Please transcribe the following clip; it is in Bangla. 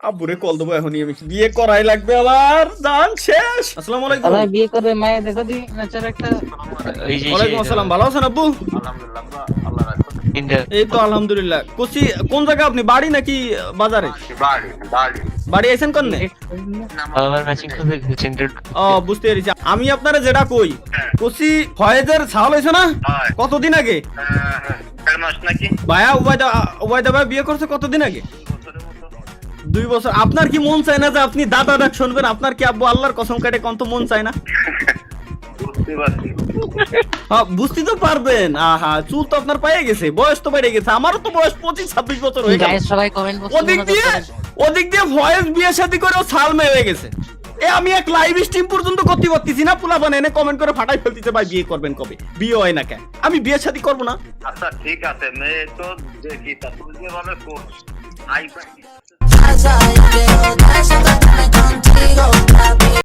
আব্বুরে কল দেবো এখনই আমি, বিয়ে করাই লাগবে আমার, জান শেষ। আসসালামু আলাইকুম। তাহলে বিয়ে করবে মায়ের দেখো দি নেচার একটা। ওয়ালাইকুম আসসালাম, ভালো আছেন আব্বু? এই তো আলহামদুলিল্লাহ। কুচি কোন জায়গা আপনি, বাড়ি নাকি বাজারে? বাড়ি আইছেন কোন? ও বুঝতে পেরেছি। আমি আপনারা যেটা কই, কুচি ফয়েজের ছাল হয়েছে না কতদিন আগে? ভাইয়া উবাইদা ভাই বিয়ে করছে কতদিন আগে? 2 বছর। আপনার কি মন চায় না যে আপনি দাদা ডাক শুনবেন? আপনার কি আব্বু আল্লাহর কসম কাটে কত মন চায় না? বুঝতে তো পারবেন। আহা, চুল তো আপনার পায়ে গেছে, বয়স তো বেড়ে গেছে। আমারও তো বয়স 25-26 বছর হয়ে গেছে। সবাই কমেন্ট করছে ওদিক দিয়ে ভয়েস বিয়ে শাদী করেও ছাল মেয়ে গেছে। আমি এক লাইভ স্ট্রিম পর্যন্ত করতে পারতেছি না, পোলা বানায় কমেন্ট করে ফাটাই ফেলতেছে, ভাই বিয়ে করবেন কবে? বিয়ে হয় না কেন? আমি বিয়ে শাদী করবো না। আচ্ছা ঠিক আছে, মেয়ে তো দেখি তা তুই যেভাবে করছিস